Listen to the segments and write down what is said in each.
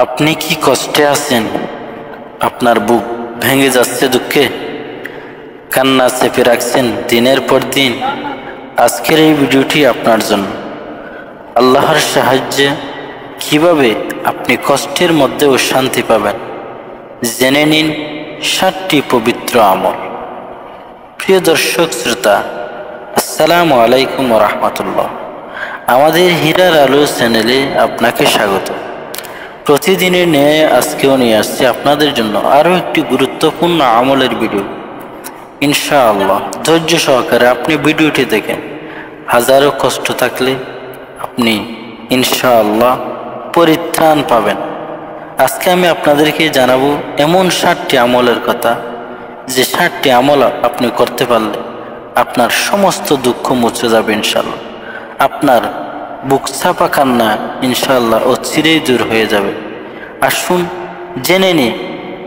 আপনি কি কষ্টে আছেন? আপনার বুক ভেঙে যাচ্ছে দুঃখে, কান্না চেপে রাখছেন দিনের পর দিন। আজকের এই ভিডিওটি আপনার জন্য। আল্লাহর সাহায্যে কিভাবে আপনি কষ্টের মধ্যেও শান্তি পাবেন, জেনে নিন 7টি পবিত্র আমল। প্রিয় দর্শক শ্রোতা, আসসালামু আলাইকুম ওয়া রাহমাতুল্লাহ। আমাদের হীরার আলো চ্যানেলে আপনাকে স্বাগত। প্রতিদিনের ন্যায় আজকেও নিয়ে আসছি আপনাদের জন্য আরও একটি গুরুত্বপূর্ণ আমলের ভিডিও। ইনশাআল্লাহ ধৈর্য সহকারে আপনি ভিডিওটি দেখেন। হাজারো কষ্ট থাকলে আপনি ইনশাআল্লাহ পরিত্রাণ পাবেন। আজকে আমি আপনাদেরকে জানাবো এমন 7টি আমলের কথা, যে 7টি আমল আপনি করতে পারলে আপনার সমস্ত দুঃখ মুছে যাবে ইনশাআল্লাহ। আপনার বুক ছাপা কান্না ইনশাআল্লাহ চিরেই দূর হয়ে যাবে। আসুন জেনে নিই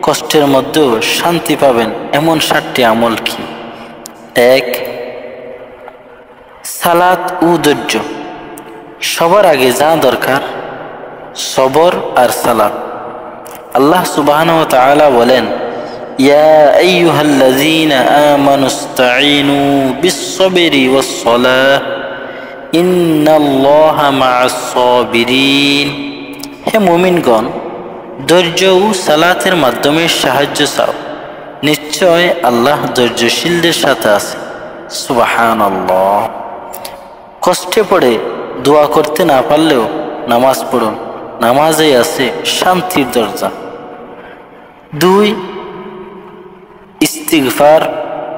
কষ্টের মধ্যেও শান্তি পাবেন এমন 7টি আমল কি। 1. সালাত ও ধৈর্য। সবার আগে যা দরকার সবর আর সালাত। আল্লাহ সুবহানাহু ওয়া তাআলা বলেন, ইয়া আইয়ুহাল্লাযীনা আমানুস্তাঈনু বিস-সাবরি ওয়াস-সালাহ ইন্নাল্লাহা মা'আস-সাবিরিন। হে মুমিনগণ, ধৈর্য ও সালাতের মাধ্যমে সাহায্য চাও, নিশ্চয় আল্লাহ ধৈর্যশীলদের সাথে আছে। সুবহানাল্লাহ। কষ্টে পড়ে দোয়া করতে না পারলেও নামাজ পড়ুন, নামাজেই আছে শান্তির দরজা। 2. ইস্তিগফার,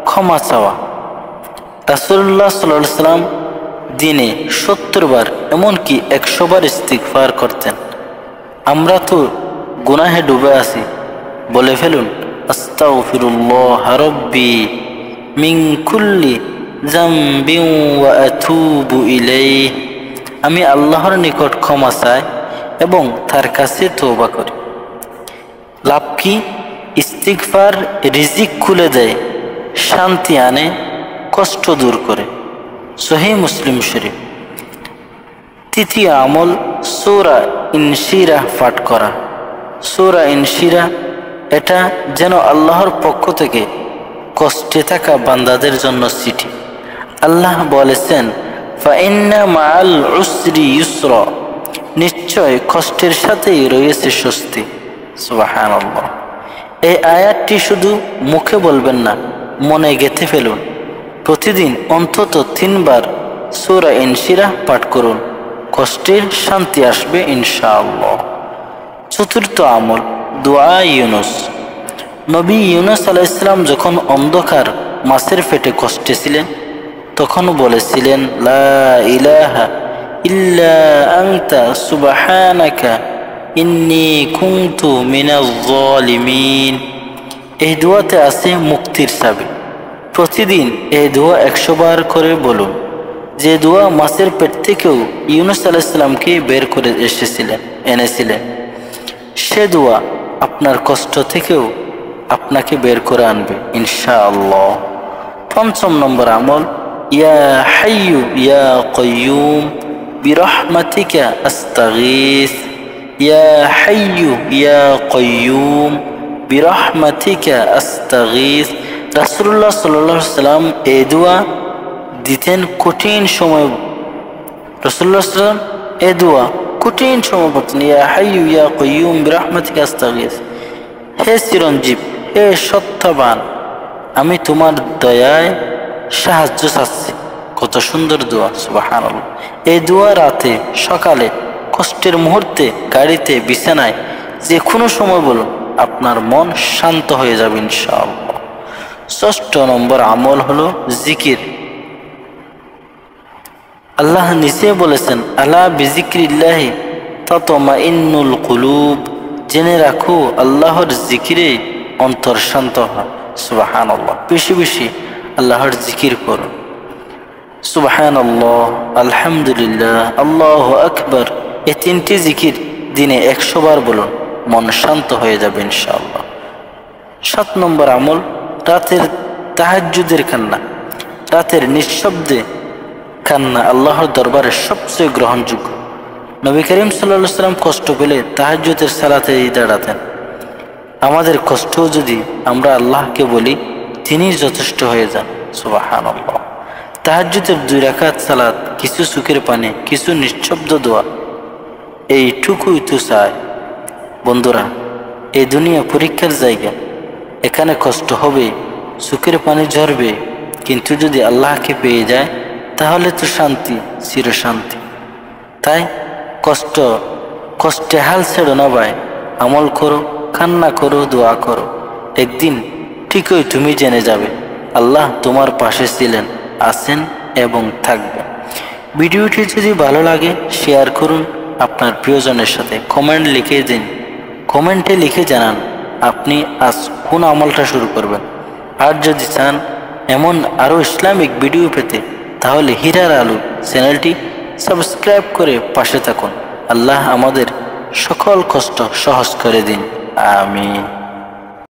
ক্ষমা চাওয়া। রাসূলুল্লাহ সাল্লাল্লাহু আলাইহি ওয়াসাল্লাম দিনে 70 বার এমনকি 100 বার ইস্তিগফার করতেন। আমরা তো গুনাহে ডুবে আছি, বলে ফেলুন আস্তাগফিরুল্লাহ রাব্বি মিন কুল্লি যামবিন ওয়া আতুবু ইলাইহি। আমি আল্লাহর নিকট ক্ষমা চাই এবং তার কাছে তওবা করি। লাভ কি? ইস্তিগফার রিজিক খুলে দেয়, শান্তি আনে, কষ্ট দূর করে। সহিহ মুসলিম শরীফ। 3য় আমল সূরা ইনশিরাহ পাঠ করা। সূরা ইনশিরাহ এটা যেন আল্লাহর পক্ষ থেকে কষ্টে থাকা বান্দাদের জন্য চিঠি। আল্লাহ বলেছেন, ফাইন্না মাআল উসরি ইউসরা, নিশ্চয় কষ্টের সাথেই রয়েছে স্বস্তি। সুবহানাল্লাহ। এই আয়াতটি শুধু মুখে বলবেন না, মনে গেঁথে ফেলুন। প্রতিদিন অন্তত 3 বার সূরা ইনশিরাহ পাঠ করুন, কষ্টের শান্তি আসবে ইনশাআল্লাহ। 4র্থ আমল দুআ ইউনুস। নবী ইউনুস আলাইহিস সালাম যখন অন্ধকার মাছের পেটে কষ্টে ছিলেন, তখন বলেছিলেন, লা ইলাহা ইল্লা আনতা সুবহানাকা ইন্নী কুনতু মিনাজ জালিমিন। এই দোয়াতে আছে মুক্তির চাবি। প্রতিদিন এই দোয়া 100 বার করে বলুন। যে দোয়া মাছের পেট থেকেও ইউনুস আলাইহিস সালামকে বের করে এনেছিলেন, সে দোয়া আপনার কষ্ট থেকেও আপনাকে বের করে আনবে ইনশাআল্লাহ। 5ম নম্বর আমল ইয়া হাইয়ু ইয়া কাইয়ুম বিরহমাতিকা আস্তাগীথ। ইয়া হাইয়ু ইয়া কাইয়ুম বিরহমাতিকা আস্তাগীথ। রাসূলুল্লাহ সাল্লাল্লাহু আলাইহি ওয়াসাল্লাম এই দোয়া দিতেন কঠিন সময়। রাসূলুল্লাহ সাল্লাল্লাহু আলাইহি ওয়াসাল্লাম এই দোয়া কঠিন সময় পড়তেন, ইয়া হাইয়ু ইয়া কাইয়ুম বিরহমাতিকা আস্তাগীথ। হে চিরঞ্জীব, হে সত্যবান, আমি তোমার দয়ায় সাহায্য চাচ্ছি। কত সুন্দর দোয়া, সুবহানাল্লাহ। এই দোয়া রাতে, সকালে, কষ্টের মুহূর্তে, গাড়িতে, বিছানায়, যে কোনো সময় বলুন, আপনার মন শান্ত হয়ে যাবে ইনশাআল্লাহ। 6ষ্ঠ নম্বর আমল হলো জিকির। আল্লাহ নিজে বলেছেন, আলা বিজিক্রিল্লাহি তাতমাইন্নুল কুলুব। জেনে রাখো আল্লাহর জিকিরে অন্তর শান্ত হয়। সুবহানাল্লাহ। বেশি বেশি আল্লাহর জিকির করুন। সুবহানাল্লাহ, আলহামদুলিল্লাহ, আল্লাহু আকবার, এই 3টি জিকির দিনে 100 বার বলুন, মন শান্ত হয়ে যাবে ইনশাআল্লাহ। 7 নম্বর আমল রাতের তাহাজ্জুদের কান্না। রাতের নিঃশব্দে কান্না আল্লাহর দরবারে সবচেয়ে গ্রহণযোগ্য। নবী করিম সাল্লাল্লাহু আলাইহি ওয়াসাল্লাম কষ্ট পেলে তাহাজ্জুদের সালাতে দাঁড়াতেন। আমাদের কষ্টও যদি আমরা আল্লাহকে বলি, তিনি যথেষ্ট হয়ে যান। সুবহানাল্লাহ। তাহাজ্জুদের 2 রাকাত সালাত, কিছু চোখের পানি, কিছু নিঃশব্দ দোয়া, এইটুকুই তো চায়। বন্ধুরা, এই দুনিয়া পরীক্ষার জায়গা। এখানে কষ্ট হবে, চোখের পানি ঝরবে, কিন্তু যদি আল্লাহকে পেয়ে যায় তাহলে তো শান্তি, চিরশান্তি। তাই কষ্টে হাল ছেড়ো না ভাই, আমল করো, কান্না করো, দোয়া করো। একদিন ঠিকই তুমি জেনে যাবে আল্লাহ তোমার পাশে ছিলেন, আছেন এবং থাকবেন। ভিডিওটি যদি ভালো লাগে শেয়ার করুন আপনার প্রিয়জনের সাথে। কমেন্ট লিখে দিন, কমেন্টে লিখে জানান আপনি আজ কোন আমলটা শুরু করবেন। আর যদি চান এমন আরও ইসলামিক ভিডিও পেতে তাহলে হীরার আলো চ্যানেলটি সাবস্ক্রাইব করে পাশে থাকুন। আল্লাহ আমাদের সকল কষ্ট সহজ করে দিন। আমিন।